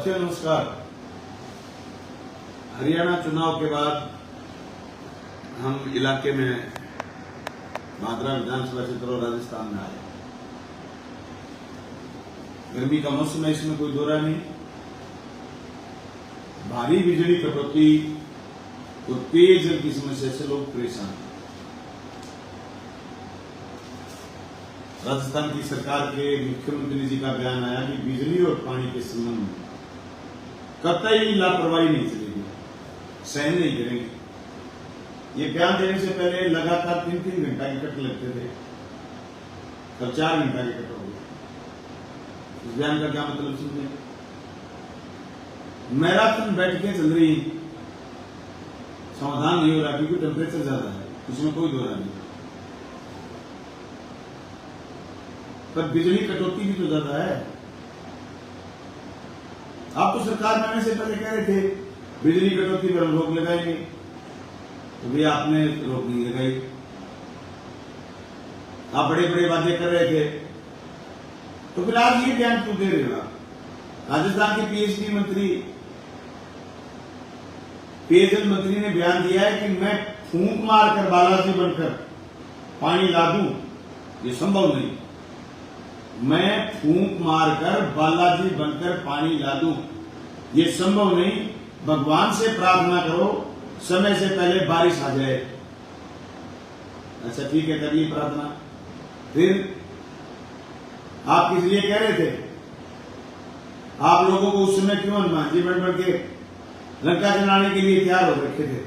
अच्छा नमस्कार। हरियाणा चुनाव के बाद हम इलाके में भादरा विधानसभा क्षेत्र और राजस्थान में आए। गर्मी का मौसम है, इसमें कोई दोहरा नहीं। भारी बिजली कटौती और पेयजल की समस्या से लोग परेशान हैं। राजस्थान की सरकार के मुख्यमंत्री जी का बयान आया कि बिजली और पानी के संबंध में कतई लापरवाही नहीं चलेगी, सहन नहीं करेंगे। ये बयान देने से पहले लगातार 3-3 घंटा के कट लगते थे, कल 4 घंटा के कट हो गए। इस बयान का क्या मतलब समझे? मैराथन बैठकें चल रही, समाधान नहीं हो रहा क्योंकि टेम्परेचर ज्यादा है, इसमें कोई दोहरा नहीं। पर बिजली कटौती भी तो ज्यादा है। आप तो सरकार में आने से पहले कह रहे थे बिजली कटौती पर रोक लगाएंगे, तो भी आपने रोक नहीं लगाई। आप बड़े बड़े वादे कर रहे थे, तो फिर आज ये बयान क्यों दे रहे हो? राजस्थान के पीएचडी मंत्री, पेयजल मंत्री ने बयान दिया है कि मैं फूंक मारकर बालाजी बनकर पानी ला दूं, ये संभव नहीं। मैं फूंक मारकर बालाजी बनकर पानी ला दूं, ये संभव नहीं। भगवान से प्रार्थना करो समय से पहले बारिश आ जाए। अच्छा ठीक है, करिए प्रार्थना। फिर आप किस लिए कह रहे थे? आप लोगों को उस समय क्यों हनुमान जी बढ़ के लंका जलाने के लिए तैयार हो रखे थे?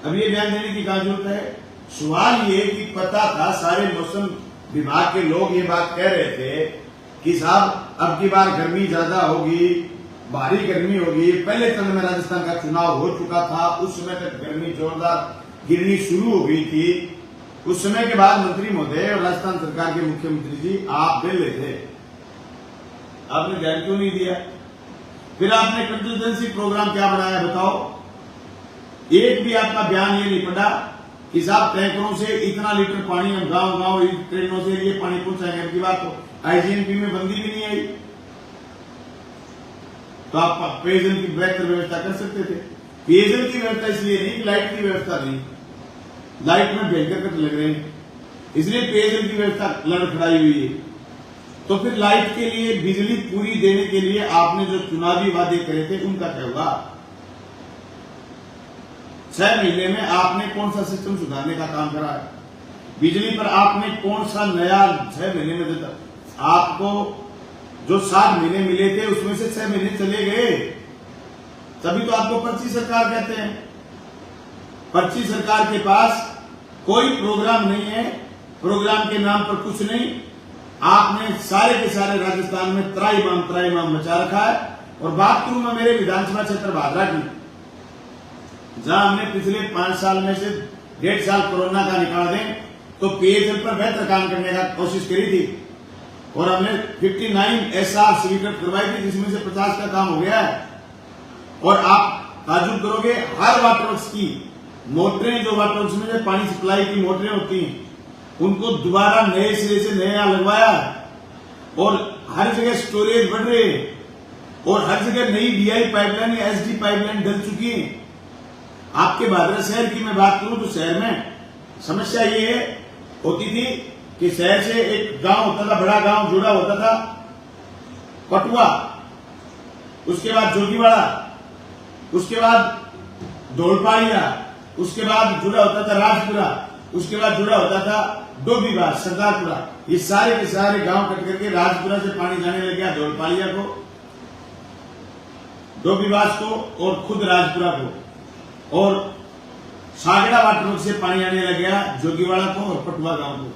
अब ये बयान देने की क्या जरूरत है? सवाल ये कि पता था, सारे मौसम विभाग के लोग ये बात कह रहे थे कि साहब अब की बार गर्मी ज्यादा होगी, भारी गर्मी होगी। पहले चरण में राजस्थान का चुनाव हो चुका था, उस समय तक गर्मी जोरदार गिरनी शुरू हो गई थी। उस समय के बाद मंत्री महोदय और राजस्थान सरकार के मुख्यमंत्री जी आप बेले थे, आपने ध्यान क्यों नहीं दिया? फिर आपने कंटिजेंसी प्रोग्राम क्या बनाया बताओ? एक भी आपका बयान ये नहीं पड़ा कि साहब टैंकरों से इतना लीटर पानी हम गांव गांव ट्रेनों से ये पानी पहुंचाएंगे। की बात तो आईजीएनपी में बंदी भी नहीं आई, तो आप पेयजल की बेहतर व्यवस्था कर सकते थे। पेयजल की व्यवस्था इसलिए नहीं, लाइट की व्यवस्था नहीं, लाइट में भयंकर कट लग रहे हैं, इसलिए पेयजल की व्यवस्था लड़खड़ाई हुई है। तो फिर लाइट के लिए, बिजली पूरी देने के लिए आपने जो चुनावी वादे करे थे उनका क्या हुआ? 6 महीने में आपने कौन सा सिस्टम सुधारने का काम करा है? बिजली पर आपने कौन सा नया 6 महीने में देता? आपको जो 7 महीने मिले थे उसमें से 6 महीने चले गए, तभी तो आपको पर्ची सरकार कहते हैं। पर्ची सरकार के पास कोई प्रोग्राम नहीं है, प्रोग्राम के नाम पर कुछ नहीं। आपने सारे के सारे राजस्थान में त्राईमाम मचा रखा है। और बात करूं मैं मेरे विधानसभा क्षेत्र भादरा की, जहां हमने पिछले 5 साल में से 1.5 साल कोरोना का निकाल दें तो पेयजल पर बेहतर काम करने का कोशिश करी थी, और हमने 59 SR स्वीकृत करवाई थी, जिसमें से 50 का काम हो गया है। और आप ताजुब करोगे, हर वाटर वर्क्स की मोटरें, जो वाटर वर्क्स में जो पानी सप्लाई की मोटरें होती हैं, उनको दोबारा नए सिरे से नया लगवाया, और हर जगह स्टोरेज बढ़ रहे हैं, और हर जगह नई DI पाइपलाइन या SD पाइपलाइन डल चुकी है। आपके भादरा शहर की मैं बात करूं तो शहर में समस्या ये होती थी कि शहर से एक गांव होता था, बड़ा गांव जुड़ा होता था पटुआ, उसके बाद जोगीवाड़ा, उसके बाद धोलपाड़िया, उसके बाद जुड़ा होता था राजपुरा, उसके बाद जुड़ा होता था डोबीबाग, सरदारपुरा। ये सारे के सारे गांव कट करके राजपुरा से पानी जाने लग गया धोलपाड़िया को, डोबीबाग को और खुद राजपुरा को, और सागड़ा वाटर वर्क से पानी आने लग गया जोगीवाड़ा को और पटुआ गांव को।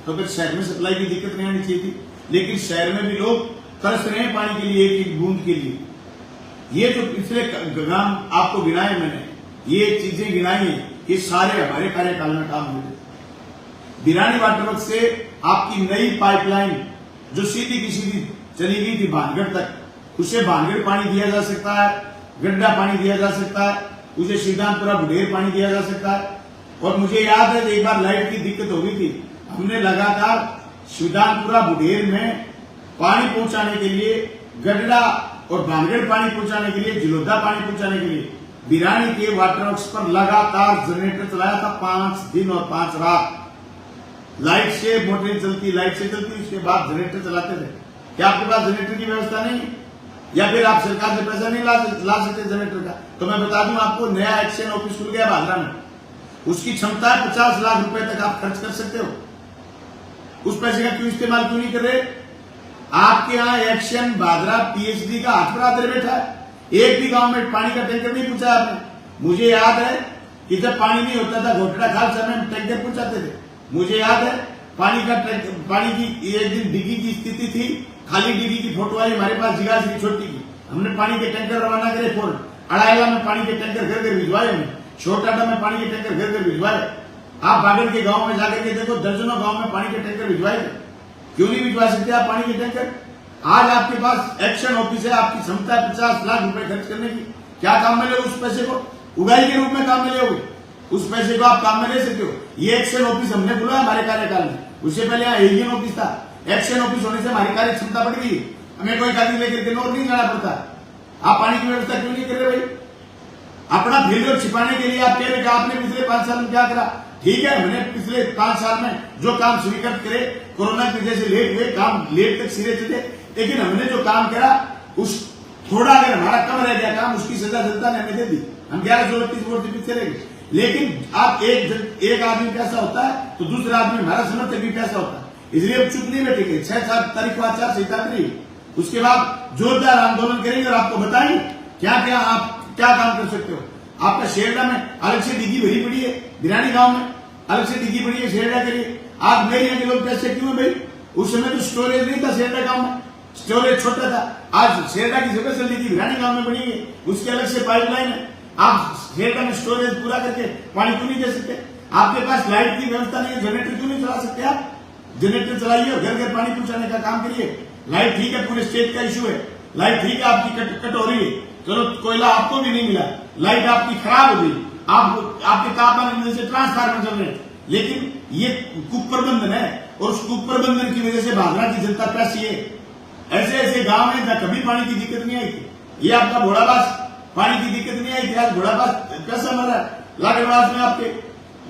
तो फिर शहर में सप्लाई की दिक्कत नहीं आनी चाहिए थी, लेकिन शहर में भी लोग तरस रहे हैं पानी के लिए, एक बूंद के लिए। ये जो पिछले ग्राम आपको गिनाए मैंने, ये चीजें गिनाई हैं, ये सारे हमारे कार्यकाल में काम हुए। बिरानी वाटर वर्क से आपकी नई पाइपलाइन जो सीधी की सीधी चली गई थी भानगढ़ तक, उसे भानगढ़ पानी दिया जा सकता है, गड्ढा पानी दिया जा सकता है, उसे श्रीदानपुरा बुढ़ेर पानी दिया जा सकता है। और मुझे याद है एक बार लाइट की दिक्कत हो गई थी, हमने लगातार श्रीदानपुरा बुढ़ेर में पानी पहुंचाने के लिए गडड़ा और भानगढ़ पानी पहुंचाने के लिए, जिलोदा पानी पहुंचाने के लिए बिरानी के वाटर वर्क्स पर लगातार जनरेटर चलाया था 5 दिन और 5 रात। लाइट से मोटरें चलती, लाइट से चलती, उसके बाद जनरेटर चलाते थे। क्या आपके पास जनरेटर की व्यवस्था नहीं, या फिर आप सरकार से पैसा नहीं ला सकते जनरेटर का? तो मैं बता दूं आपको, नया एक्शन ऑफिस खुल गया भादरा में, उसकी क्षमता है 50 लाख रुपए तक आप खर्च कर सकते हो। उस पैसे का क्यों इस्तेमाल क्यों नहीं कर रहे? आपके यहाँ एक्शन भादरा पीएचडी का हाथ पर आते बैठा है, एक भी गांव में पानी का टैंकर नहीं पूछा आपने। मुझे याद है कि जब पानी नहीं होता था घोटड़ा खाल समय में टैंकर पूछाते थे। मुझे याद है पानी की एक दिन डिग्गी की स्थिति थी, खाली डिग्गी की फोटो आई हमारे पास जिगा की छोटी की, हमने पानी के टैंकर रवाना करे। फोन अड़ायला में पानी के टैंकर घर घर भिजवाए, हमने छोटाटा में पानी के टैंकर घर घर भिजवाए। आप बागड़ के गांव में जाकर के देखो, दर्जनों गांव में पानी के टैंकर भिजवाए। क्यों नहीं भिजवा सकते आप पानी के टैंकर? आज आपके पास एक्शन ऑफिस है, आपकी क्षमता है 50 लाख रुपए खर्च करने की। क्या काम में ले उस पैसे को? उगाई के रूप में काम में ले, उस पैसे को आप काम में ले सकते हो। ये एक्शन ऑफिस हमने खुला हमारे कार्यकाल में, उससे पहले यहाँ एजीएम ऑफिस था। एक्शन ऑफिस होने से हमारी कार्य क्षमता बढ़ गई, हमें कोई गाड़ी लेकर के और नहीं जाना पड़ता। आप पानी की व्यवस्था क्यों नहीं कर रहे भाई? अपना फेलियर छिपाने के लिए आप कह रहे आपने पिछले 5 साल में क्या करा? ठीक है, हमने पिछले 5 साल में जो काम स्वीकृत करे, कोरोना की वजह से लेट हुए काम, लेट तक सिरे चले, लेकिन हमने जो काम करा उस थोड़ा अगर हमारा कम रह गया काम, उसकी सजा जनता ने हमें दे दी। हम 1132 वोट से पीछे रह गए। लेकिन आप एक आदमी पैसा होता है तो दूसरा आदमी हमारा समर्थक भी पैसा होता है, इसलिए हम चुप नहीं बैठेंगे। 6-7 तारीख को आचार संहिता करेंगे, उसके बाद जोरदार आंदोलन करेंगे और आपको बताएंगे क्या क्या आप क्या काम कर सकते हो। आपका शेरडा में अलग से डिग्गी भरी पड़ी है, बिरानी गांव में अलग से डिग्गी पड़ी है शेरडा के लिए। आज मेरे यहाँ के लोग पैसे क्यों है भाई? उस समय तो स्टोरेज नहीं था शेरडा गांव में, स्टोरेज छोटा था। आज शेरडा की जगह से डिग्गी बिरानी गांव में बनी है, उसकी अलग से पाइपलाइन है। आप शेरडा में स्टोरेज पूरा करके पानी क्यों नहीं दे सकते? आपके पास लाइट की व्यवस्था नहीं है, जनरेटर क्यों नहीं चला सकते? आप जनरेटर चलाइए और घर घर पानी पहुंचाने का काम करिए। लाइट ठीक है, पूरे स्टेट का इशू है, लाइट ठीक है, आपकी कट हो रही है, चलो कोयला आपको भी नहीं मिला, लाइट आपकी खराब हो गई, आपके तापमान की वजह से ट्रांसफार्मर चल रहे हैं, लेकिन ये कुप्रबंधन है और उस कुप्रबंधन की वजह से भादरा की जनता प्यासी है। ऐसे ऐसे गांव हैं जहां कभी पानी की दिक्कत नहीं आई थी। ये आपका घोड़ाबास पानी की दिक्कत नहीं आई थी, आज घोड़ाबास कैसा मर रहा है? लागरवास में आपके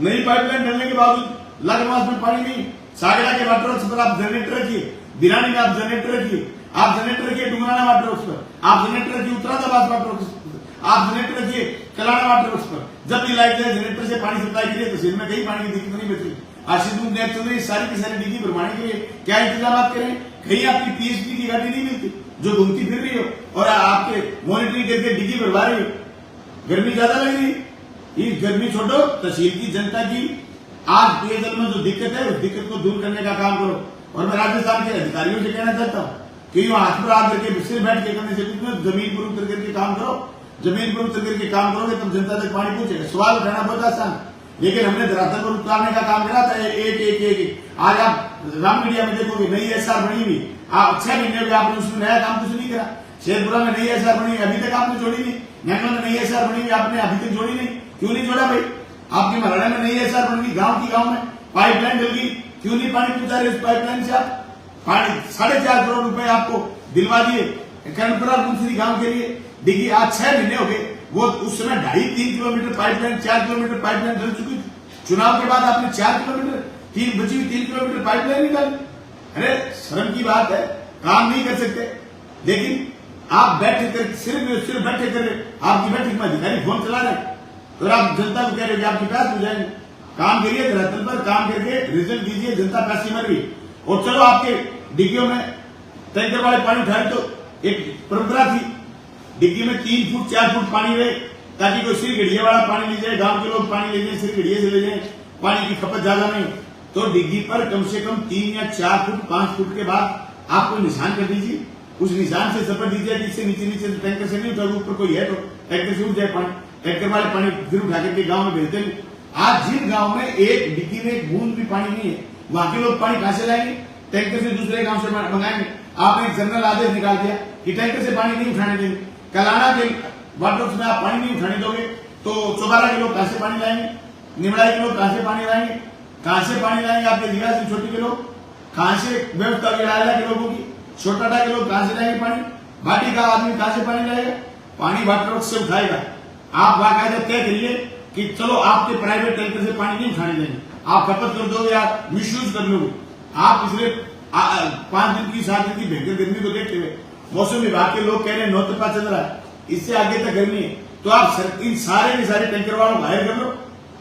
नई पाइपलाइन डलने के बावजूद लागरवास में पानी नहीं। सागरा के वाटर वर्क्स पर आप जनरेटर रखिए, बिरानी में आप जनरेटर रखिए, आप जनरेटर रखिए डुंगराना वाटर वर्क्स पर, आप जनरेटर रखिए उत्तरादाबाद वाटर वर्क्स पर, आप जनरेटर रखिए कलाना वाटर वर्क्स पर। जब भी लाइट जाए जनरेटर से पानी सप्लाई करिए, तो में कहीं पानी की दिक्कत नहीं बची। आज सिद्धू नेट चल रही सारी की सारी डिग्गी भरवाने के लिए क्या इंतजाम करें? कहीं आपकी पीएचडी की गाड़ी नहीं मिलती जो घूमती फिर रही हो और आपके मॉनिटरिंग करके डिग्गी भरवा रही हो। गर्मी ज्यादा लग रही है, ये गर्मी छोड़ो, तहसील की जनता की आज पेयजल में जो दिक्कत है उस दिक्कत को दूर करने का काम करो। और मैं राजस्थान के अधिकारियों से कहना चाहता हूँ कि हाथ पर हाथ करके सिर बैठ के करने से कुछ नहीं, जमीन पर उतर करके काम करो। जमीन पर उतर करके काम करोगे तब जनता तक पानी पहुंचेगा। सवाल उठाना बहुत आसान, लेकिन हमने धरातल पर उतारने का काम करा था एक एक एक। आज आप राम मीडिया में देखोगे नई एसआर बनी हुई, आप 6 महीने में आपने उसमें नया काम कुछ नहीं करा। शेरपुरा में नई एसआर बनी हुई, अभी तक आपने जोड़ी नहीं। नैनो में नई एसआर बनी हुई, आपने अभी तक जोड़ी नहीं। क्यों नहीं जोड़ा भाई? आपके महराना में नई एसआर बन गई, गाँव की गाँव में पाइपलाइन डल गई, क्यों नहीं पानी पहुंचा रहे उस पाइपलाइन से? आप पानी 4.5 करोड़ रुपए आपको दिलवा दिए कर्णपुरा दूसरी गांव के लिए डिग्गी। आज 6 महीने हो गए, वो उस समय 2.5-3 किलोमीटर पाइपलाइन, 4 किलोमीटर पाइपलाइन डल चुकी थी। चुनाव के बाद आपने 4 किलोमीटर, 3 किलोमीटर पाइपलाइन निकाली। अरे शर्म की बात है, काम नहीं कर सकते। लेकिन आप बैठे कर सिर्फ बैठे कर आपकी बैठक में अधिकारी फोन चला रहे और आप जनता को कह रहे हो कि आपकी प्यास हो जाएंगे। काम करिए, धरातल पर काम करके रिजल्ट दीजिए, जनता प्यासी मर गई। और चलो आपके डिग्गियों में टैंकर वाले पानी उठाए तो एक परंपरा थी, डिग्गी में 3 फुट 4 फुट पानी रहे ताकि कोई सिर गढ़िया वाला पानी ले जाए, गांव के लोग पानी ले जाए, सिर गढ़िया से ले जाए, पानी की खपत ज्यादा नहीं। तो डिग्गी पर कम से कम 3 या 4 फुट 5 फुट के बाद आप कोई निशान कर दीजिए, उस निशान से सफर दीजिए कि इससे नीचे टैंकर से नहीं उठा, ऊपर कोई है तो टैंकर से उठ जाए पानी, टैंकर वाले पानी फिर उठा करके गाँव में भेजते हैं। आज जिन गाँव में एक डिग्गी में एक बूंद भी पानी नहीं है, वहां के लोग पानी कहां से लाएंगे? टैंकर से दूसरे गांव से मंगाएंगे। आपने एक जनरल आदेश निकाल दिया कि टैंकर से पानी नहीं उठाने देंगे। कलाना के वाटर वर्क्स में आप पानी नहीं उठाने दोगे तो चौबारा के लोग कहां से पानी लाएंगे? निमड़ाई के लोग कहां से पानी लाएंगे? कहां से पानी लाएंगे? आपके जिला से छोटी के लोग कहां से व्यवस्था के लोगों की, छोटाटा के लोग कहां से लाएंगे पानी? बाटी का आदमी कहां से पानी लाएगा? पानी वाटर वर्क से उठाएगा। आप बाकायदा तय करिए कि चलो आपके प्राइवेट टैंकर से पानी नहीं उठाने देंगे, आप खपत कर दोगे या मिसयूज कर लोगे। आप पिछले 5 दिन की 7 दिन की भयंकर गर्मी को देखते हुए मौसम विभाग के लोग कह रहे हैं 9 तपा चल रहा है, इससे आगे तक गर्मी है, तो आप इन सारे के सारे टैंकर वालों को हायर कर लो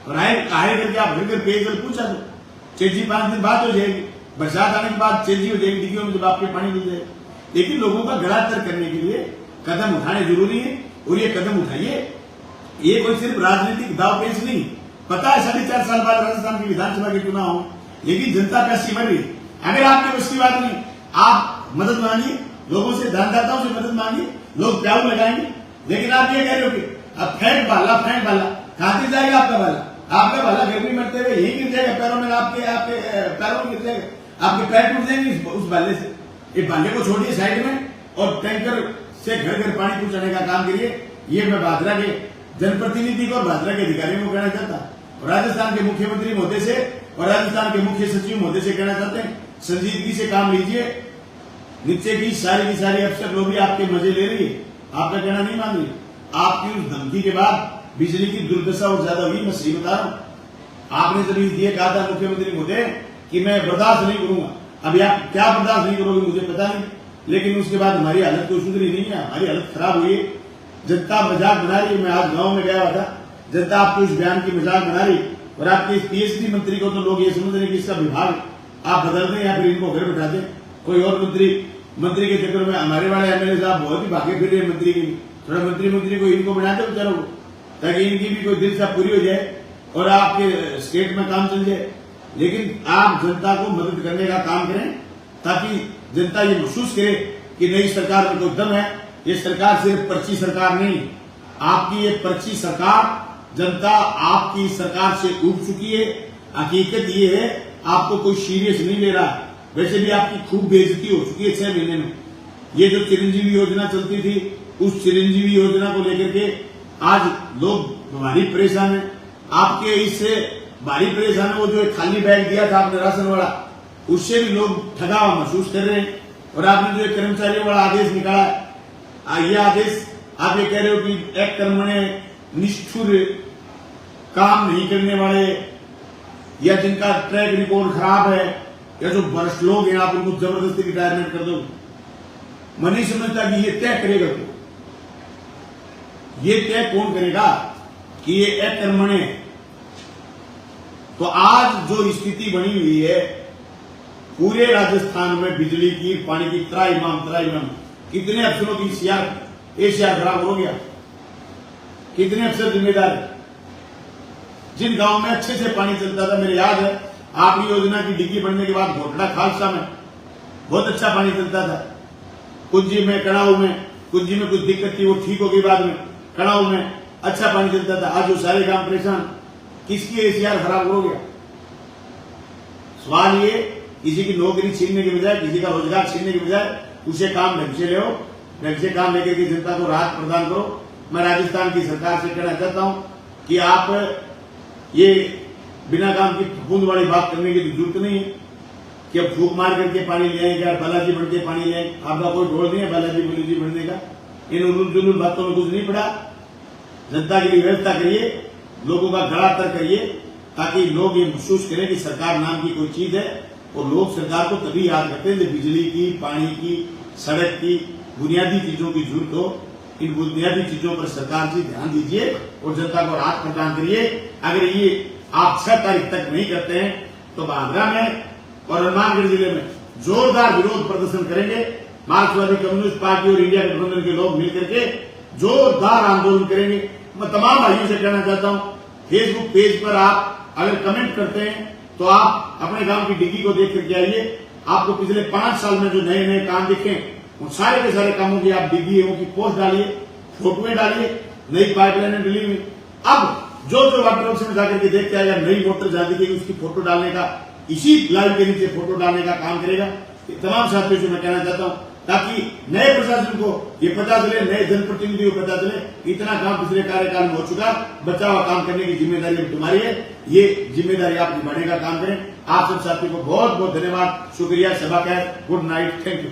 और हायर करके आप घर पेयजल पूछा दो। चेंजी 5 दिन बाद हो जाएगी, बरसात आने के बाद चेंजी हो जाएगी डिग्गियों में, जब आपके पानी मिल जाएगा। लेकिन लोगों का गला तर करने के लिए कदम उठाने जरूरी है और ये कदम उठाइए। ये कोई सिर्फ राजनीतिक दाव पेच नहीं, पता है 4.5 साल बाद राजस्थान की विधानसभा के चुनाव हो, लेकिन जनता प्यासी मर रही है। अगर आपके बस की बात नहीं, आप मदद मांगिए, लोगों से दानदाताओं से मदद मांगिए, लोग प्याऊ लगाएंगे। लेकिन आप ये कह रहे हो कि अब फेंक बाला कहां तक जाएगा आपका बाला? आपका बाला गर्मी मरते हुए यही गिर जाएगा पैरों में, आपके पैरों में गिर जाएगा, आपके पैर टूट जाएंगे उस बाले से। ये बाले को छोड़िए साइड में और टैंकर से घर घर पानी पहुंचाने का काम करिए। ये मैं भादरा के जनप्रतिनिधि को और भादरा के अधिकारियों को कहना चाहता और राजस्थान के मुख्यमंत्री महोदय से और राजस्थान के मुख्य सचिव महोदय से कहना चाहते हैं, संजीदगी से काम लीजिए। नीचे की सारी अफसर लोग भी आपके मजे ले रही है, आपका कहना नहीं मान रही। आपकी उस धमकी के बाद बिजली की दुर्दशा और ज्यादा हुई। मैं सही बता रहा हूं, आपने जब ये कहा था मुख्यमंत्री महोदय कि मैं बर्दाश्त नहीं करूंगा, अभी आप क्या बर्दाश्त नहीं करोगे मुझे पता नहीं, लेकिन उसके बाद हमारी हालत कोई सुधरी नहीं है, हमारी हालत खराब हुई है। जनता मजाक बना रही है। मैं आज गांव में गया हुआ था, जनता आपके उस बयान की मजाक बना रही और आपके इस पीएचडी मंत्री को तो लोग ये समझ रहे हैं कि इसका विभाग आप बदल दें या फिर इनको घर बैठा दें, कोई और मंत्री के चक्कर में। हमारे वाले एमएलए साहब बहुत ही भागे फिर रहे मंत्री के लिए, थोड़ा मंत्री को इनको बना दो बेचारों को, ताकि इनकी भी कोई दिल सा पूरी हो जाए और आपके स्टेट में काम चल जाए। लेकिन आप जनता को मदद करने का काम करें ताकि जनता ये महसूस करे कि नई सरकार में कोई दम है। ये सरकार सिर्फ पर्ची सरकार नहीं, आपकी ये पर्ची सरकार, जनता आपकी सरकार से उब चुकी है। हकीकत ये है आपको कोई सीरियस नहीं ले रहा। वैसे भी आपकी खूब बेइज्जती हो चुकी है 6 महीने में। ये जो चिरंजीवी योजना चलती थी, उस चिरंजीवी योजना को लेकर के आज लोग भारी परेशान है। आपके इससे भारी परेशान है वो जो एक खाली बैग दिया था आपने राशन वाला, उससे भी लोग ठगा हुआ महसूस कर रहे हैं। और आपने जो एक कर्मचारियों वाला आदेश निकाला है, ये आदेश आप ये कह रहे हो कि एक कर्मण्य निष्ठुर काम नहीं करने वाले या जिनका ट्रैक रिकॉर्ड खराब है या जो वरिष्ठ लोग हैं, आप उनको जबरदस्ती रिटायरमेंट कर दो। मैं नहीं समझता कि ये तय करेगा कौन? ये तय कौन करेगा कि ये एक कर्मण्य है? तो आज जो स्थिति बनी हुई है पूरे राजस्थान में बिजली की, पानी की त्राहिमाम कितने अफसरों की एशिया खराब हो गया। कितने अफसर जिम्मेदार है? जिन गांव में अच्छे से पानी चलता था, मेरे याद है आपकी योजना की डिग्गी बनने के बाद घोटड़ा खालसा में बहुत अच्छा पानी चलता था। कुंजी में, कड़ाऊ में, कुंजी में कुछ दिक्कत थी, वो ठीक हो गई बाद में। कड़ाऊ में अच्छा पानी चलता था। आज वो सारे काम परेशान, किसकी एशियार खराब हो गया? सवाल ये, किसी की नौकरी छीनने के बजाय, किसी का रोजगार छीनने के बजाय उसे काम ढंग से ले, ढंग से काम लेकर के जनता को राहत प्रदान करो। मैं राजस्थान की सरकार से कहना चाहता हूं कि आप ये बिना काम की फूंद वाली बात करने की जरूरत नहीं है कि अब फूक मार करके पानी ले आएंगे, बालाजी बन के पानी ले आएंगे। आपका कोई ढोल नहीं है बालाजी बुलाजी बनने का। इन उलूल जुलूल बातों में कुछ नहीं पड़ा। जनता के लिए व्यवस्था करिए, लोगों का गला तर करिए, ताकि लोग ये महसूस करें कि सरकार नाम की कोई चीज है। और लोग सरकार को तभी याद करते हैं जब बिजली की, पानी की, सड़क की, बुनियादी चीजों की जरूरत हो। इन बुनियादी चीजों पर सरकार जी ध्यान दीजिए और जनता को राहत प्रदान करिए। अगर ये आप 6 तारीख तक नहीं करते हैं तो भादरा में और हनुमानगढ़ जिले में जोरदार विरोध प्रदर्शन करेंगे। मार्क्सवादी कम्युनिस्ट पार्टी और इंडिया गठबंधन के लोग मिलकर के जोरदार आंदोलन करेंगे। मैं तमाम भाइयों से कहना चाहता हूं, फेसबुक पेज पर आप अगर कमेंट करते हैं तो आप अपने गांव की डिग्गी को देख करके आइए। आपको पिछले 5 साल में जो नए नए काम दिखे उन सारे के सारे कामों की आप डिग्गी की पोस्ट डालिए, फोटोएं डालिए, नई पाइपलाइनें डली हुई। अब जो वाटर वर्क्स में जाकर के देख के आएगा, नई मोटर जा दिखेगी, उसकी फोटो डालने का, इसी लाइव के नीचे फोटो डालने का काम करेगा। तमाम साथियों से मैं कहना चाहता हूं ताकि नए प्रशासन को ये पता चले, नए जनप्रतिनिधियों को पता चले इतना काम पिछले कार्यकाल में हो चुका, बचा हुआ काम करने की जिम्मेदारी तुम्हारी है। ये जिम्मेदारी आप निभाने का काम करें। आप सब साथियों को बहुत बहुत धन्यवाद, शुक्रिया, सभा का गुड नाइट, थैंक यू।